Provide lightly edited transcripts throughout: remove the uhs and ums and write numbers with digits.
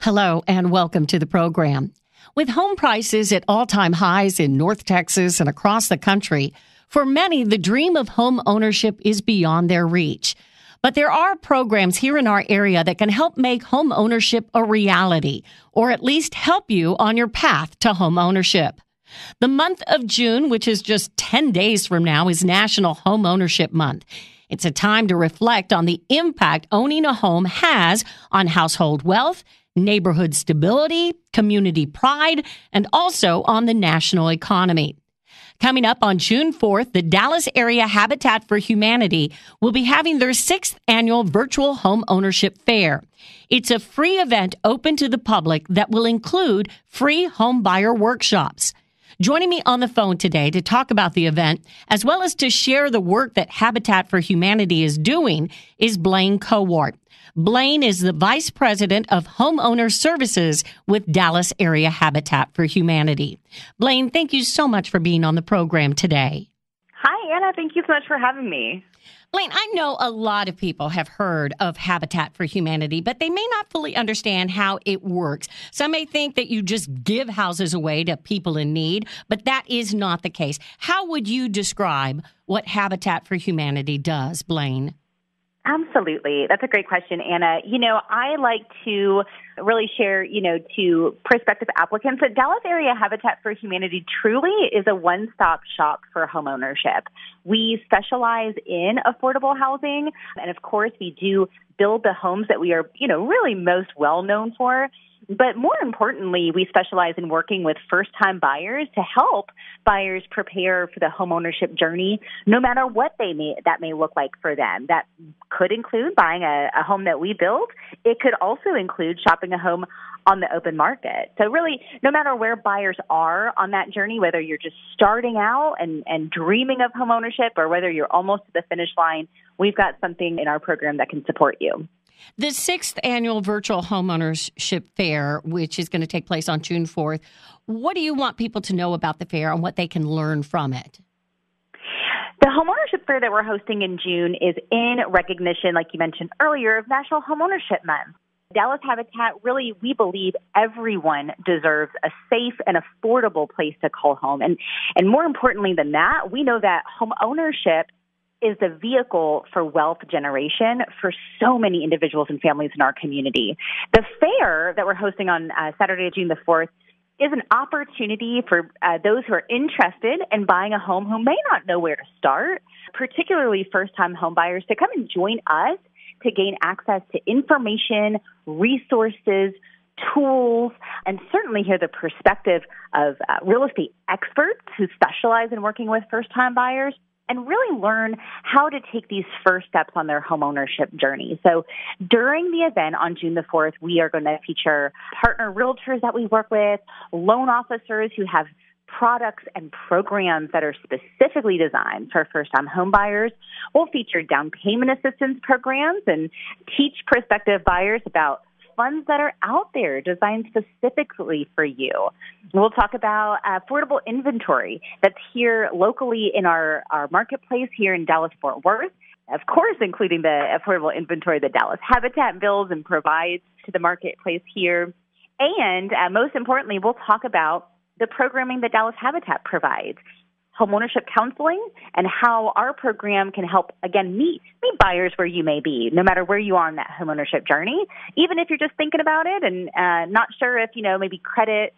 Hello and welcome to the program. With home prices at all-time highs in North Texas and across the country, for many, the dream of home ownership is beyond their reach. But there are programs here in our area that can help make home ownership a reality, or at least help you on your path to home ownership. The month of June, which is just 10 days from now, is National Home Ownership Month. It's a time to reflect on the impact owning a home has on household wealth, neighborhood stability, community pride, and also on the national economy. Coming up on June 4th, the Dallas Area Habitat for Humanity will be having their 6th annual virtual home ownership fair. It's a free event open to the public that will include free home buyer workshops. Joining me on the phone today to talk about the event, as well as to share the work that Habitat for Humanity is doing, is Blaine Cowart. Blaine is the Vice President of Homeowner Services with Dallas Area Habitat for Humanity. Blaine, thank you so much for being on the program today. Hi, Anna. Thank you so much for having me. Blaine, I know a lot of people have heard of Habitat for Humanity, but they may not fully understand how it works. Some may think that you just give houses away to people in need, but that is not the case. How would you describe what Habitat for Humanity does, Blaine? Absolutely. That's a great question, Anna. I like to really share, to prospective applicants that Dallas Area Habitat for Humanity truly is a one-stop shop for homeownership. We specialize in affordable housing, and of course, we do build the homes that we are, really most well known for. But more importantly, we specialize in working with first-time buyers to help buyers prepare for the homeownership journey, no matter what that may look like for them. That could include buying a home that we build. It could also include shopping a home on the open market. So really, no matter where buyers are on that journey, whether you're just starting out and dreaming of homeownership or whether you're almost to the finish line, we've got something in our program that can support you. The 6th annual virtual homeownership fair, which is going to take place on June 4th, what do you want people to know about the fair and what they can learn from it? The homeownership fair that we're hosting in June is in recognition, like you mentioned earlier, of National Homeownership Month. Dallas Habitat, really, we believe everyone deserves a safe and affordable place to call home. And more importantly than that, we know that home ownership is the vehicle for wealth generation for so many individuals and families in our community. The fair that we're hosting on Saturday, June the 4th, is an opportunity for those who are interested in buying a home who may not know where to start, particularly first-time home buyers, to come and join us to gain access to information, resources, tools, and certainly hear the perspective of real estate experts who specialize in working with first-time buyers, and really learn how to take these first steps on their homeownership journey. So during the event on June the 4th, we are going to feature partner realtors that we work with, loan officers who have products and programs that are specifically designed for first-time home buyers. We'll feature down payment assistance programs and teach prospective buyers about funds that are out there designed specifically for you. We'll talk about affordable inventory that's here locally in our marketplace here in Dallas-Fort Worth, of course, including the affordable inventory that Dallas Habitat builds and provides to the marketplace here. And most importantly, we'll talk about the programming that Dallas Habitat provides, homeownership counseling, and how our program can help, again, meet buyers where you may be, no matter where you are on that homeownership journey. Even if you're just thinking about it and not sure if, maybe credit,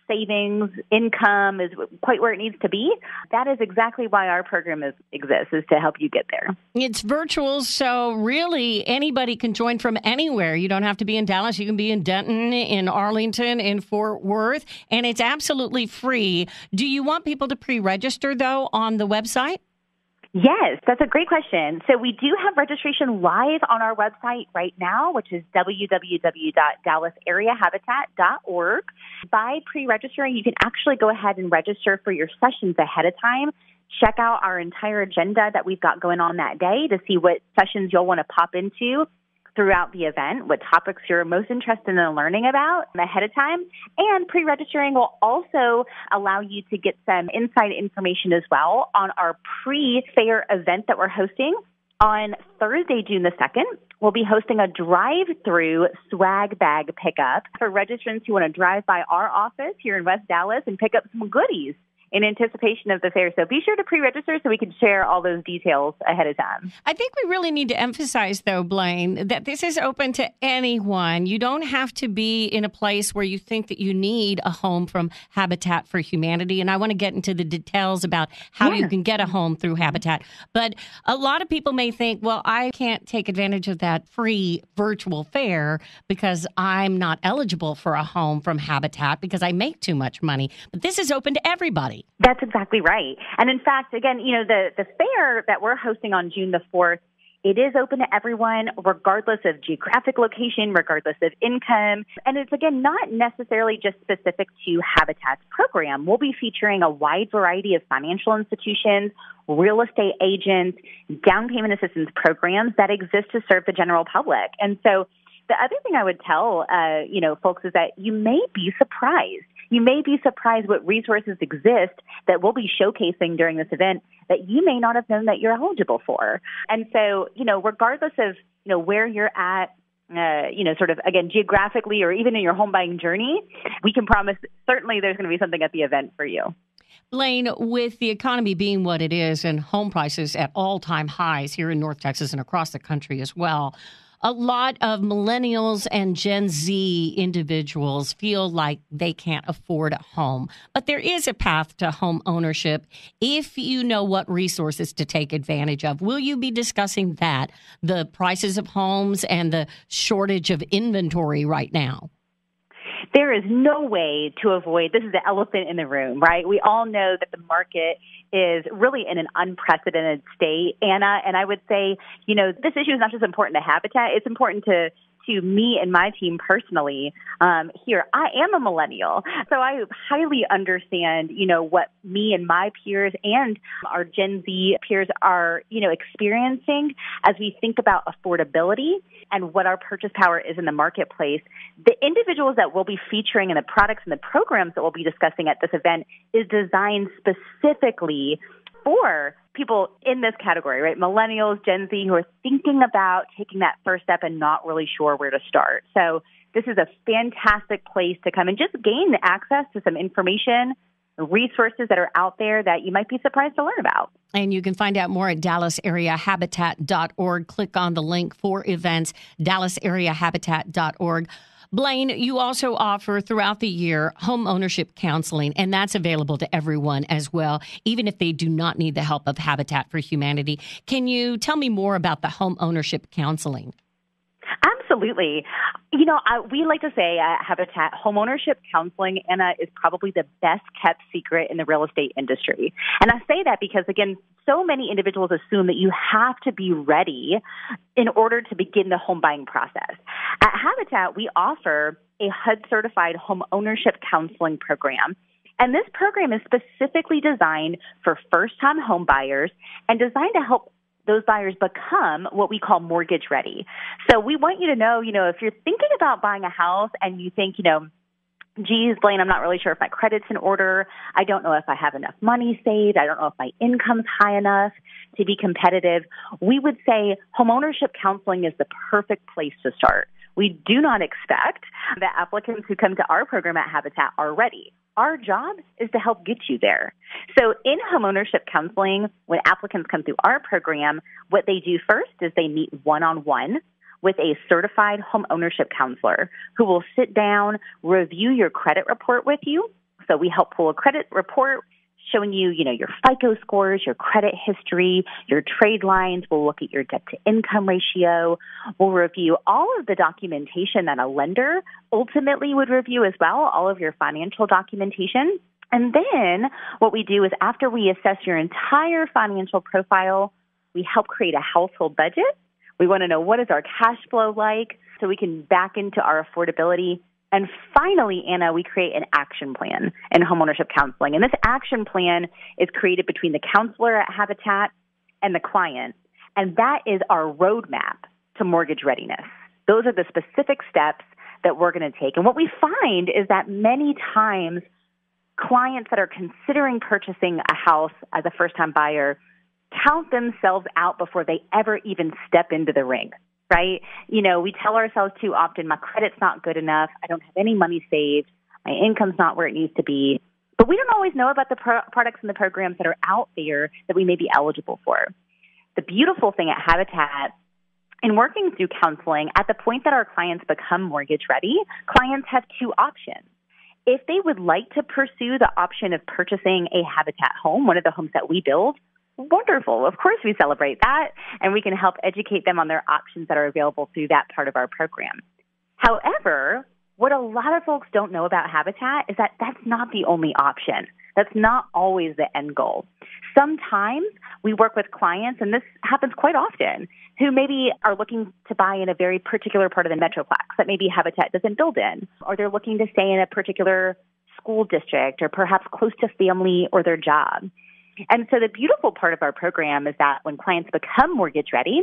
savings, income is quite where it needs to be, that is exactly why our program exists, is to help you get there. It's virtual, so really anybody can join from anywhere. You don't have to be in Dallas. You can be in Denton, in Arlington, in Fort Worth, and it's absolutely free. Do you want people to pre-register, though, on the website? Yes, that's a great question. So we do have registration live on our website right now, which is www.dallasareahabitat.org. By pre-registering, you can actually go ahead and register for your sessions ahead of time. Check out our entire agenda that we've got going on that day to see what sessions you'll want to pop into throughout the event, what topics you're most interested in learning about ahead of time. And pre-registering will also allow you to get some inside information as well on our pre-fair event that we're hosting On Thursday, June the 2nd, we'll be hosting a drive-through swag bag pickup for registrants who want to drive by our office here in West Dallas and pick up some goodies in anticipation of the fair. So be sure to pre-register so we can share all those details ahead of time. I think we really need to emphasize, though, Blaine, that this is open to anyone. You don't have to be in a place where you think that you need a home from Habitat for Humanity. And I want to get into the details about how you can get a home through Habitat. But a lot of people may think, well, I can't take advantage of that free virtual fair because I'm not eligible for a home from Habitat because I make too much money. But this is open to everybody. That's exactly right. And in fact, again, the fair that we're hosting on June the 4th, it is open to everyone, regardless of geographic location, regardless of income. And it's, again, not necessarily just specific to Habitat's program. We'll be featuring a wide variety of financial institutions, real estate agents, down payment assistance programs that exist to serve the general public. And so the other thing I would tell, folks is that you may be surprised. You may be surprised what resources exist that we'll be showcasing during this event that you may not have known that you're eligible for. And so, regardless of, where you're at, sort of, again, geographically or even in your home buying journey, we can promise certainly there's going to be something at the event for you. Blaine, with the economy being what it is and home prices at all-time highs here in North Texas and across the country as well, a lot of millennials and Gen Z individuals feel like they can't afford a home. But there is a path to home ownership if you know what resources to take advantage of. Will you be discussing that, the prices of homes and the shortage of inventory right now? There is no way to avoid, this is the elephant in the room, right? We all know that the market is really in an unprecedented state, Anna. And I would say, this issue is not just important to Habitat, it's important to me and my team personally. Here, I am a millennial, so I highly understand, what me and my peers and our Gen Z peers are, experiencing as we think about affordability and what our purchase power is in the marketplace. The individuals that we'll be featuring and the products and the programs that we'll be discussing at this event is designed specifically for people in this category, right? Millennials, Gen Z, who are thinking about taking that first step and not really sure where to start. So this is a fantastic place to come and just gain access to some information, resources that are out there that you might be surprised to learn about. And you can find out more at DallasAreaHabitat.org. Click on the link for events, DallasAreaHabitat.org. Blaine, you also offer throughout the year home ownership counseling, and that's available to everyone as well, even if they do not need the help of Habitat for Humanity. Can you tell me more about the home ownership counseling? Absolutely. We like to say at Habitat, homeownership counseling, Anna, is probably the best kept secret in the real estate industry. And I say that because, again, so many individuals assume that you have to be ready in order to begin the home buying process. At Habitat, we offer a HUD-certified home ownership counseling program. And this program is specifically designed for first-time home buyers and designed to help those buyers become what we call mortgage ready. So we want you to know, if you're thinking about buying a house and you think, geez, Blaine, I'm not really sure if my credit's in order. I don't know if I have enough money saved. I don't know if my income's high enough to be competitive. We would say homeownership counseling is the perfect place to start. We do not expect that applicants who come to our program at Habitat are ready. Our job is to help get you there. So in homeownership counseling, when applicants come through our program, what they do first is they meet one-on-one with a certified home ownership counselor who will sit down, review your credit report with you. So we help pull a credit report showing you, your FICO scores, your credit history, your trade lines. We'll look at your debt-to-income ratio. We'll review all of the documentation that a lender ultimately would review as well, all of your financial documentation. And then what we do is after we assess your entire financial profile, we help create a household budget. We want to know what is our cash flow like so we can back into our affordability. And finally, Anna, we create an action plan in homeownership counseling. And this action plan is created between the counselor at Habitat and the client. And that is our roadmap to mortgage readiness. Those are the specific steps that we're going to take. And what we find is that many times clients that are considering purchasing a house as a first-time buyer count themselves out before they ever even step into the ring, right? We tell ourselves too often, my credit's not good enough. I don't have any money saved. My income's not where it needs to be. But we don't always know about the products and the programs that are out there that we may be eligible for. The beautiful thing at Habitat, in working through counseling, at the point that our clients become mortgage ready, clients have two options. If they would like to pursue the option of purchasing a Habitat home, one of the homes that we build, wonderful. Of course, we celebrate that, and we can help educate them on their options that are available through that part of our program. However, what a lot of folks don't know about Habitat is that that's not the only option. That's not always the end goal. Sometimes we work with clients, and this happens quite often, who maybe are looking to buy in a very particular part of the Metroplex that maybe Habitat doesn't build in, or they're looking to stay in a particular school district or perhaps close to family or their job. And so the beautiful part of our program is that when clients become mortgage ready,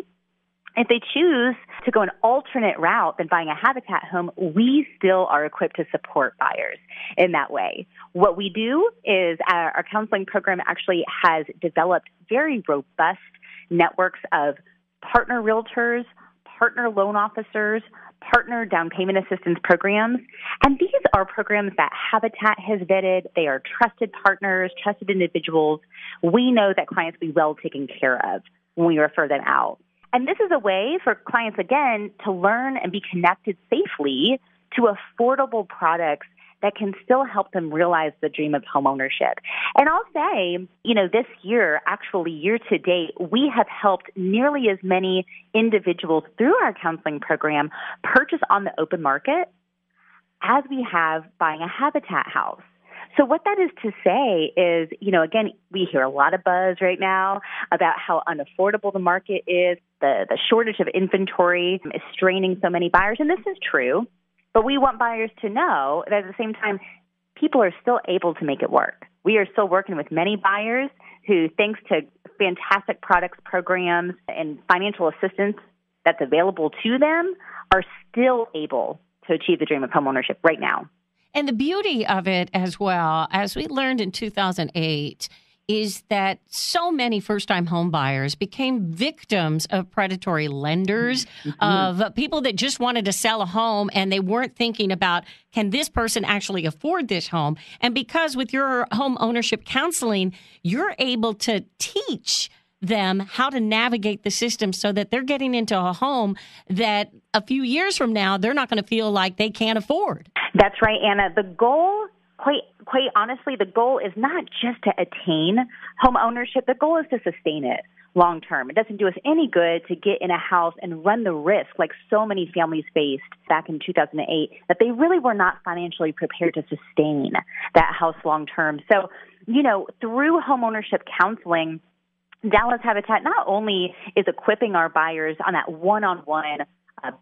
if they choose to go an alternate route than buying a Habitat home, we still are equipped to support buyers in that way. What we do is our counseling program actually has developed very robust networks of partner realtors, partner loan officers, partner down payment assistance programs. And these are programs that Habitat has vetted. They are trusted partners, trusted individuals. We know that clients will be well taken care of when we refer them out. And this is a way for clients, again, to learn and be connected safely to affordable products that can still help them realize the dream of homeownership. And I'll say, this year, actually year to date, we have helped nearly as many individuals through our counseling program purchase on the open market as we have buying a Habitat house. So what that is to say is, again, we hear a lot of buzz right now about how unaffordable the market is. The shortage of inventory is straining so many buyers, and this is true. But we want buyers to know that at the same time, people are still able to make it work. We are still working with many buyers who, thanks to fantastic products, programs, and financial assistance that's available to them, are still able to achieve the dream of homeownership right now. And the beauty of it as well, as we learned in 2008, is that so many first-time home buyers became victims of predatory lenders, of people that just wanted to sell a home and they weren't thinking about, can this person actually afford this home? And because with your home ownership counseling, you're able to teach them how to navigate the system so that they're getting into a home that a few years from now, they're not going to feel like they can't afford. That's right, Anna. The goal, quite honestly, the goal is not just to attain home ownership. The goal is to sustain it long term. It doesn't do us any good to get in a house and run the risk like so many families faced back in 2008 that they really were not financially prepared to sustain that house long term. So, through home ownership counseling, Dallas Habitat not only is equipping our buyers on that one-on-one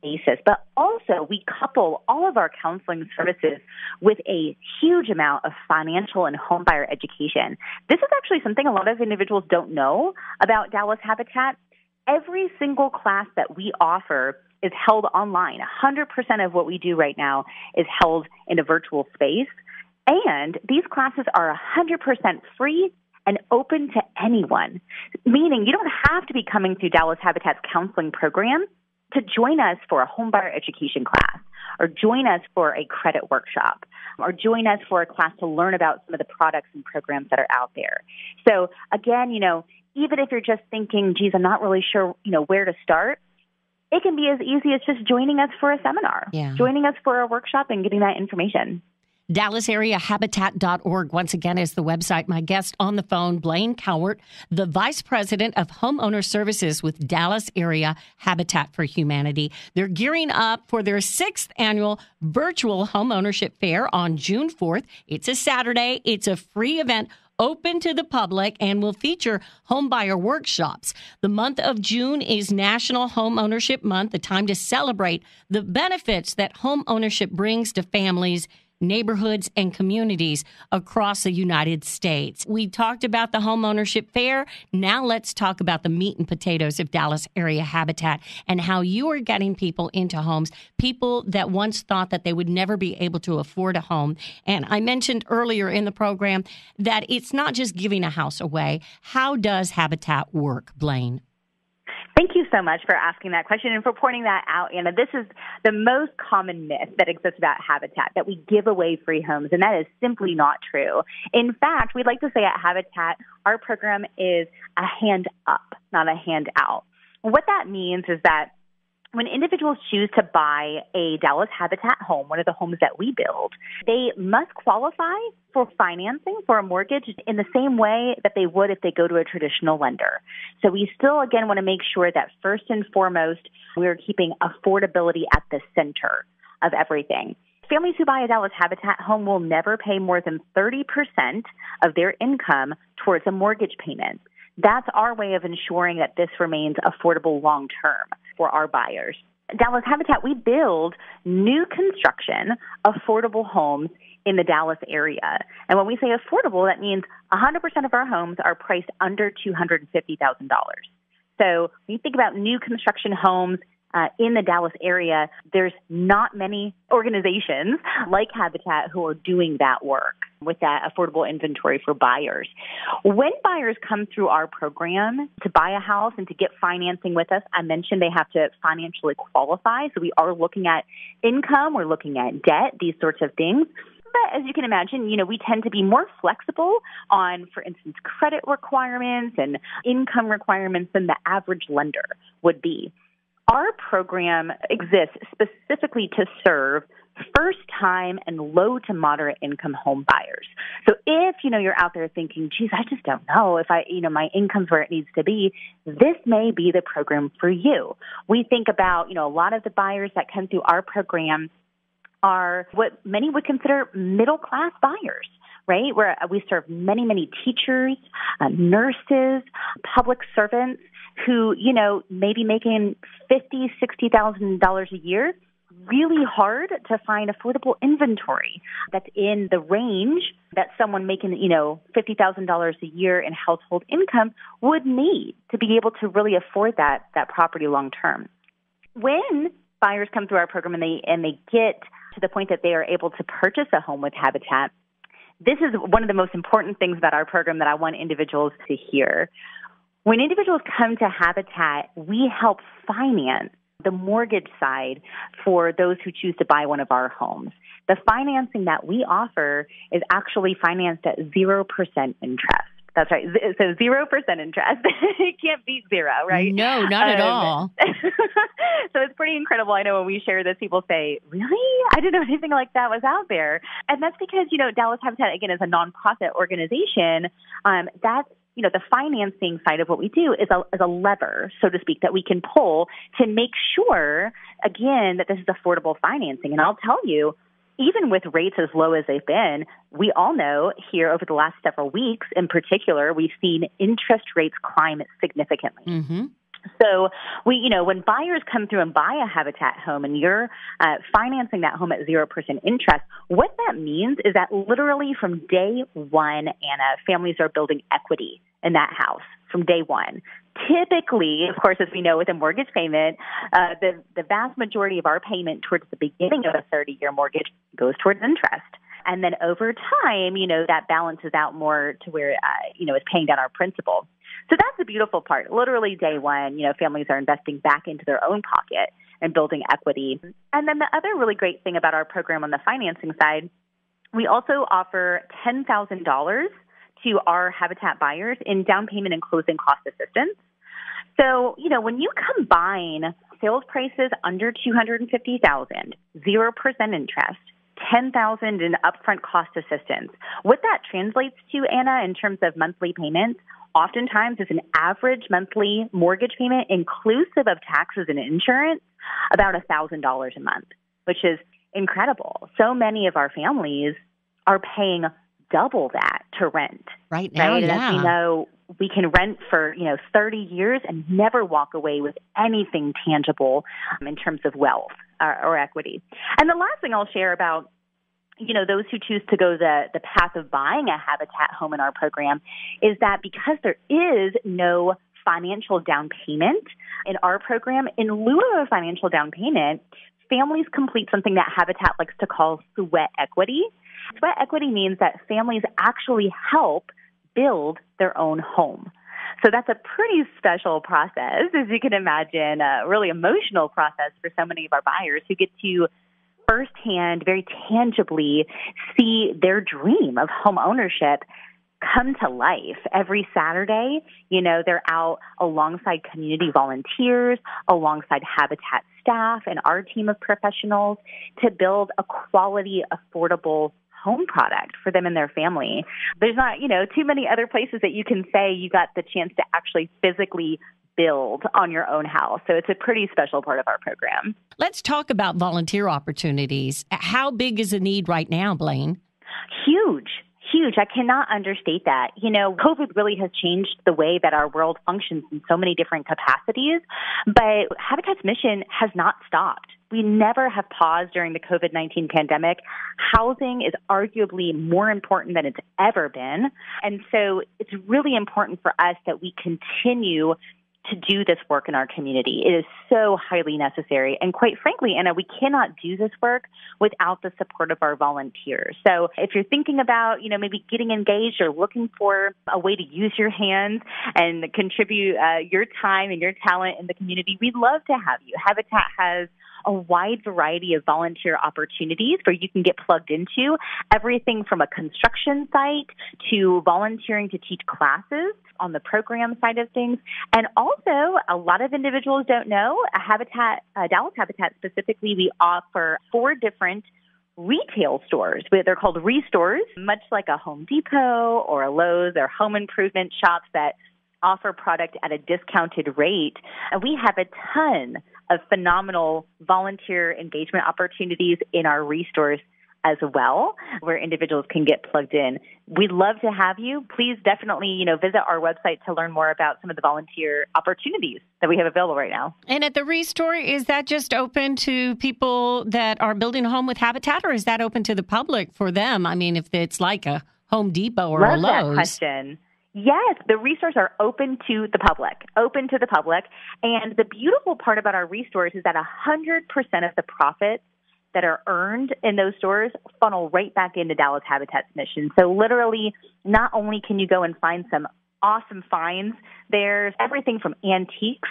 basis, but also we couple all of our counseling services with a huge amount of financial and homebuyer education. This is actually something a lot of individuals don't know about Dallas Habitat. Every single class that we offer is held online. 100% of what we do right now is held in a virtual space. And these classes are 100% free and open to anyone, meaning you don't have to be coming through Dallas Habitat's counseling program to join us for a homebuyer education class, or join us for a credit workshop, or join us for a class to learn about some of the products and programs that are out there. So again, even if you're just thinking, geez, I'm not really sure, where to start, it can be as easy as just joining us for a seminar, joining us for a workshop and getting that information. DallasAreaHabitat.org, once again, is the website. My guest on the phone, Blaine Cowart, the Vice President of Homeowner Services with Dallas Area Habitat for Humanity. They're gearing up for their 6th annual virtual homeownership fair on June 4th. It's a Saturday. It's a free event open to the public and will feature homebuyer workshops. The month of June is National Home Ownership Month, a time to celebrate the benefits that home ownership brings to families neighborhoods, and communities across the United States. We talked about the homeownership fair. Now let's talk about the meat and potatoes of Dallas area habitat and how you are getting people into homes, people that once thought that they would never be able to afford a home. And I mentioned earlier in the program that it's not just giving a house away. How does Habitat work, Blaine? Thank you so much for asking that question and for pointing that out, Anna. This is the most common myth that exists about Habitat, that we give away free homes, and that is simply not true. In fact, we'd like to say at Habitat, our program is a hand up, not a hand out. What that means is that when individuals choose to buy a Dallas Habitat home, one of the homes that we build, they must qualify for financing for a mortgage in the same way that they would if they go to a traditional lender. So we still, again, want to make sure that first and foremost, we're keeping affordability at the center of everything. Families who buy a Dallas Habitat home will never pay more than 30% of their income towards a mortgage payment. That's our way of ensuring that this remains affordable long-term for our buyers. Dallas Habitat, we build new construction, affordable homes in the Dallas area. And when we say affordable, that means 100% of our homes are priced under $250,000. So when you think about new construction homes in the Dallas area, there's not many organizations like Habitat who are doing that work with that affordable inventory for buyers. When buyers come through our program to buy a house and to get financing with us, I mentioned they have to financially qualify. So we are looking at income, we're looking at debt, these sorts of things. But as you can imagine, we tend to be more flexible on, for instance, credit requirements and income requirements than the average lender would be. Our program exists specifically to serve first-time and low to moderate income home buyers. So if, you're out there thinking, geez, I just don't know if my income's where it needs to be, this may be the program for you. We think about, a lot of the buyers that come through our program are what many would consider middle-class buyers, right? Where we serve many, many teachers, nurses, public servants who, may be making $50,000, $60,000 a year. Really hard to find affordable inventory that's in the range that someone making, $50,000 a year in household income would need to be able to really afford that property long term. When buyers come through our program and they get to the point that they are able to purchase a home with Habitat, this is one of the most important things about our program that I want individuals to hear. When individuals come to Habitat, we help finance the mortgage side for those who choose to buy one of our homes. The financing that we offer is actually financed at 0% interest. That's right. So 0% interest. It can't beat zero, right? No, not at all. So it's pretty incredible. I know when we share this, people say, really? I didn't know anything like that was out there. And that's because, Dallas Habitat, again, is a nonprofit organization. That's the financing side of what we do is a lever, so to speak, that we can pull to make sure, again, that this is affordable financing. And I'll tell you, even with rates as low as they've been, we all know here over the last several weeks in particular, we've seen interest rates climb significantly. Mm-hmm. So when buyers come through and buy a Habitat home and you're financing that home at 0% interest, what that means is that literally from day one, Anna, families are building equity in that house from day one. Typically, of course, as we know with a mortgage payment, the vast majority of our payment towards the beginning of a 30-year mortgage goes towards interest. And then over time, that balances out more to where, it's paying down our principal. So that's the beautiful part. Literally day one, families are investing back into their own pocket and building equity. And then the other really great thing about our program on the financing side, we also offer $10,000 to our Habitat buyers in down payment and closing cost assistance. So, when you combine sales prices under $250,000, 0% interest, $10,000 in upfront cost assistance, what that translates to, Anna, in terms of monthly payments, oftentimes is an average monthly mortgage payment inclusive of taxes and insurance, about $1,000 a month, which is incredible. So many of our families are paying double that to rent. Right now, right? yeah. And as we know, we can rent for, 30 years and never walk away with anything tangible in terms of wealth or equity. And the last thing I'll share about those who choose to go the path of buying a Habitat home in our program is that because there is no financial down payment in our program, in lieu of a financial down payment, families complete something that Habitat likes to call sweat equity. Sweat equity means that families actually help build their own home. So that's a pretty special process, as you can imagine, a really emotional process for so many of our buyers who get to firsthand, very tangibly see their dream of home ownership come to life. Every Saturday, they're out alongside community volunteers, alongside Habitat staff and our team of professionals to build a quality, affordable home product for them and their family. There's not, too many other places that you can say you got the chance to actually physically build on your own house. So it's a pretty special part of our program. Let's talk about volunteer opportunities. How big is the need right now, Blaine? Huge. I cannot understate that. COVID really has changed the way that our world functions in so many different capacities, but Habitat's mission has not stopped. We never have paused during the COVID-19 pandemic. Housing is arguably more important than it's ever been. And so it's really important for us that we continue to do this work in our community. It is so highly necessary. And quite frankly, Anna, we cannot do this work without the support of our volunteers. So if you're thinking about, maybe getting engaged or looking for a way to use your hands and contribute your time and your talent in the community, we'd love to have you. Habitat has a wide variety of volunteer opportunities where you can get plugged into, everything from a construction site to volunteering to teach classes on the program side of things. And also, a lot of individuals don't know, Dallas Habitat specifically, we offer 4 different retail stores. They're called ReStores, much like a Home Depot or a Lowe's or home improvement shops that offer product at a discounted rate. And we have a ton of phenomenal volunteer engagement opportunities in our ReStores as well, where individuals can get plugged in. We'd love to have you. Please definitely, visit our website to learn more about some of the volunteer opportunities that we have available right now. And at the ReStore, is that just open to people that are building a home with Habitat, or is that open to the public for them? I mean, if it's like a Home Depot or a Lowe's. Love that question. Yes, the ReStores are open to the public. And the beautiful part about our ReStores is that 100% of the profits that are earned in those stores funnel right back into Dallas Habitat's mission. So literally, not only can you go and find some awesome finds, there's everything from antiques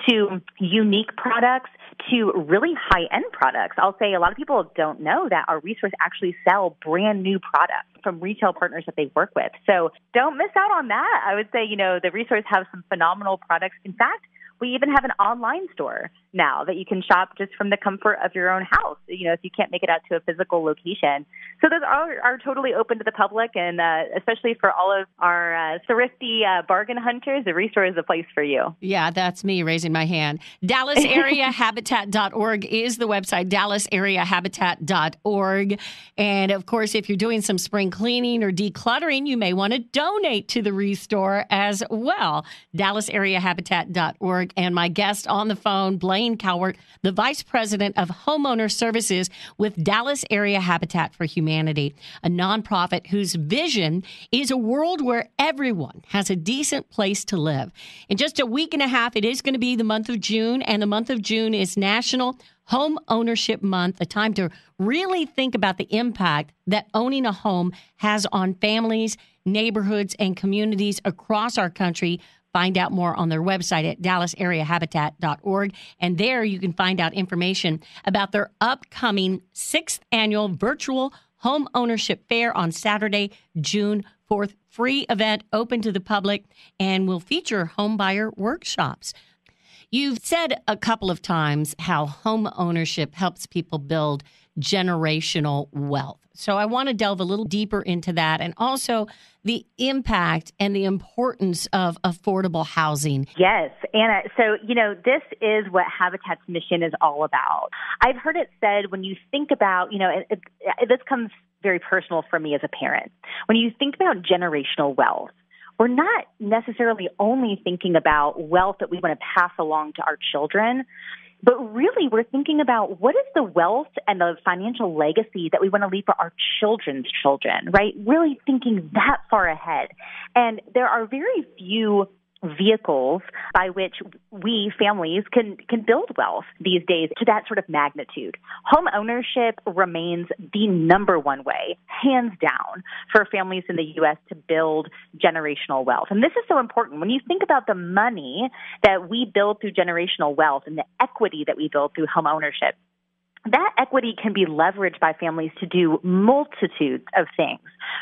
to unique products to really high-end products. I'll say a lot of people don't know that our ReStores actually sell brand new products from retail partners that they work with. So don't miss out on that. I would say, the ReStores have some phenomenal products. In fact, we even have an online store now that you can shop just from the comfort of your own house, if you can't make it out to a physical location. So those are totally open to the public, and especially for all of our thrifty bargain hunters, the ReStore is the place for you. Yeah, that's me raising my hand. DallasAreaHabitat.org is the website, DallasAreaHabitat.org. And, of course, if you're doing some spring cleaning or decluttering, you may want to donate to the ReStore as well, DallasAreaHabitat.org. And my guest on the phone, Blaine Cowart, the Vice President of Homeowner Services with Dallas Area Habitat for Humanity, a nonprofit whose vision is a world where everyone has a decent place to live. In just a week and a half, it is going to be the month of June, and the month of June is National Home Ownership Month, a time to really think about the impact that owning a home has on families, neighborhoods, and communities across our country. Find out more on their website at DallasAreaHabitat.org. And there you can find out information about their upcoming 6th annual virtual home ownership fair on Saturday, June 4th. Free event open to the public and will feature home buyer workshops. You've said a couple of times how home ownership helps people build generational wealth. So I want to delve a little deeper into that, and also the impact and the importance of affordable housing. Yes, Anna. So, this is what Habitat's mission is all about. I've heard it said when you think about, this comes very personal for me as a parent. When you think about generational wealth, we're not necessarily only thinking about wealth that we want to pass along to our children. But really, we're thinking about what is the wealth and the financial legacy that we want to leave for our children's children, right? Really thinking that far ahead. And there are very few vehicles by which we families can build wealth these days to that sort of magnitude. Home ownership remains the number one way, hands down, for families in the U.S. to build generational wealth. And this is so important. When you think about the money that we build through generational wealth and the equity that we build through home ownership, that equity can be leveraged by families to do multitudes of things.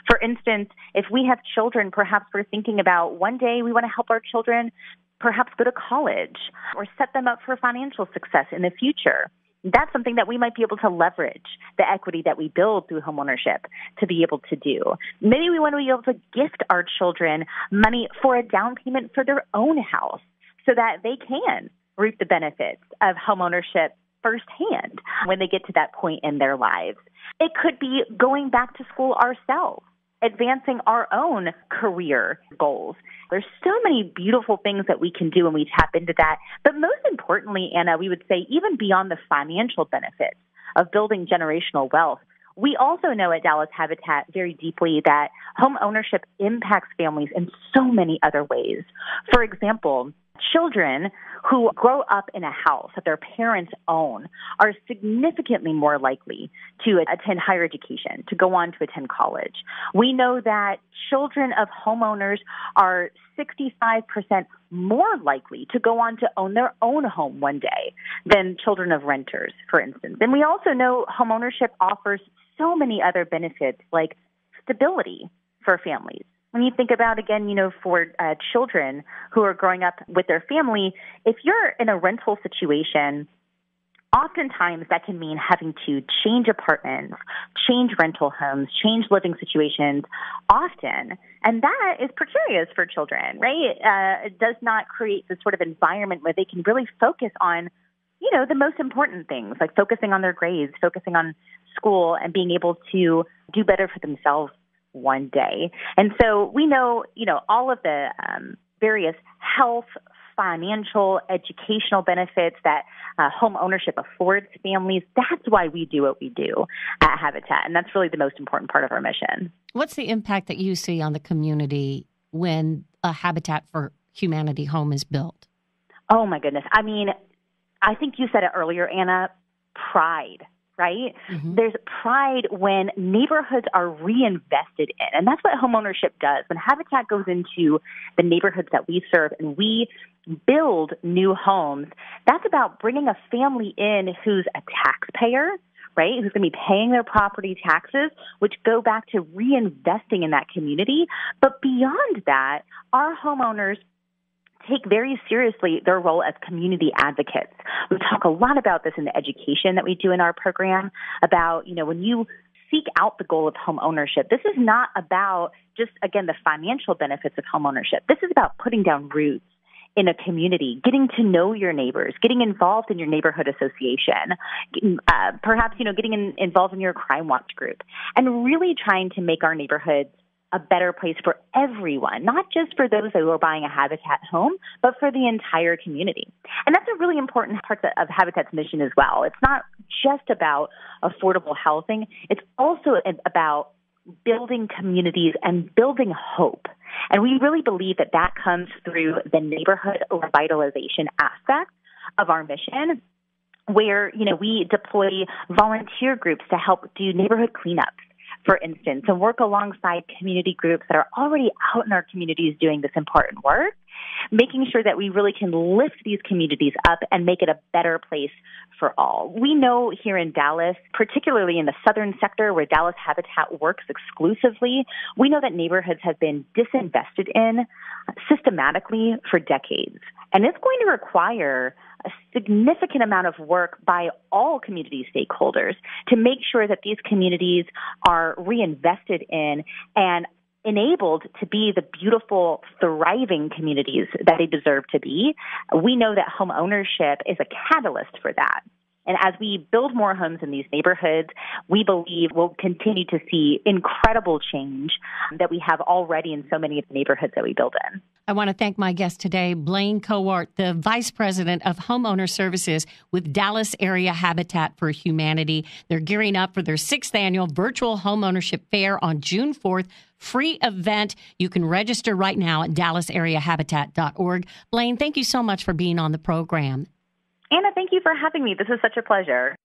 For instance, if we have children, perhaps we're thinking about one day we want to help our children perhaps go to college or set them up for financial success in the future. That's something that we might be able to leverage the equity that we build through homeownership to be able to do. Maybe we want to be able to gift our children money for a down payment for their own house so that they can reap the benefits of homeownership firsthand when they get to that point in their lives. It could be going back to school ourselves, advancing our own career goals. There's so many beautiful things that we can do when we tap into that. But most importantly, Anna, we would say even beyond the financial benefits of building generational wealth, we also know at Dallas Habitat very deeply that home ownership impacts families in so many other ways. For example, children who grow up in a house that their parents own are significantly more likely to attend higher education, to go on to attend college. We know that children of homeowners are 65% more likely to go on to own their own home one day than children of renters, for instance. And we also know homeownership offers so many other benefits like stability for families. When you think about, again, for children who are growing up with their family, if you're in a rental situation, oftentimes that can mean having to change apartments, change rental homes, change living situations often. And that is precarious for children, right? It does not create the sort of environment where they can really focus on, the most important things, like focusing on their grades, focusing on school, and being able to do better for themselves one day. And so we know, all of the various health, financial, educational benefits that home ownership affords families. That's why we do what we do at Habitat. And that's really the most important part of our mission. What's the impact that you see on the community when a Habitat for Humanity home is built? Oh, my goodness. I mean, I think you said it earlier, Anna, pride. Right? Mm-hmm. There's pride when neighborhoods are reinvested in. And that's what homeownership does. When Habitat goes into the neighborhoods that we serve and we build new homes, that's about bringing a family in who's a taxpayer, right? Who's going to be paying their property taxes, which go back to reinvesting in that community. But beyond that, our homeowners take very seriously their role as community advocates. We talk a lot about this in the education that we do in our program about, when you seek out the goal of home ownership, this is not about just, again, the financial benefits of home ownership. This is about putting down roots in a community, getting to know your neighbors, getting involved in your neighborhood association, perhaps, getting involved in your crime watch group, and really trying to make our neighborhoods a better place for everyone, not just for those who are buying a Habitat home, but for the entire community. And that's a really important part of Habitat's mission as well. It's not just about affordable housing. It's also about building communities and building hope. And we really believe that that comes through the neighborhood revitalization aspect of our mission, where, we deploy volunteer groups to help do neighborhood cleanups, for instance, and work alongside community groups that are already out in our communities doing this important work, making sure that we really can lift these communities up and make it a better place for all. We know here in Dallas, particularly in the southern sector where Dallas Habitat works exclusively, we know that neighborhoods have been disinvested in systematically for decades. And it's going to require a significant amount of work by all community stakeholders to make sure that these communities are reinvested in and enabled to be the beautiful, thriving communities that they deserve to be. We know that home ownership is a catalyst for that. And as we build more homes in these neighborhoods, we believe we'll continue to see incredible change that we have already in so many of the neighborhoods that we build in. I want to thank my guest today, Blaine Cowart, the Vice President of Homeowner Services with Dallas Area Habitat for Humanity. They're gearing up for their 6th annual virtual homeownership fair on June 4th. Free event. You can register right now at dallasareahabitat.org. Blaine, thank you so much for being on the program. Anna, thank you for having me. This is such a pleasure.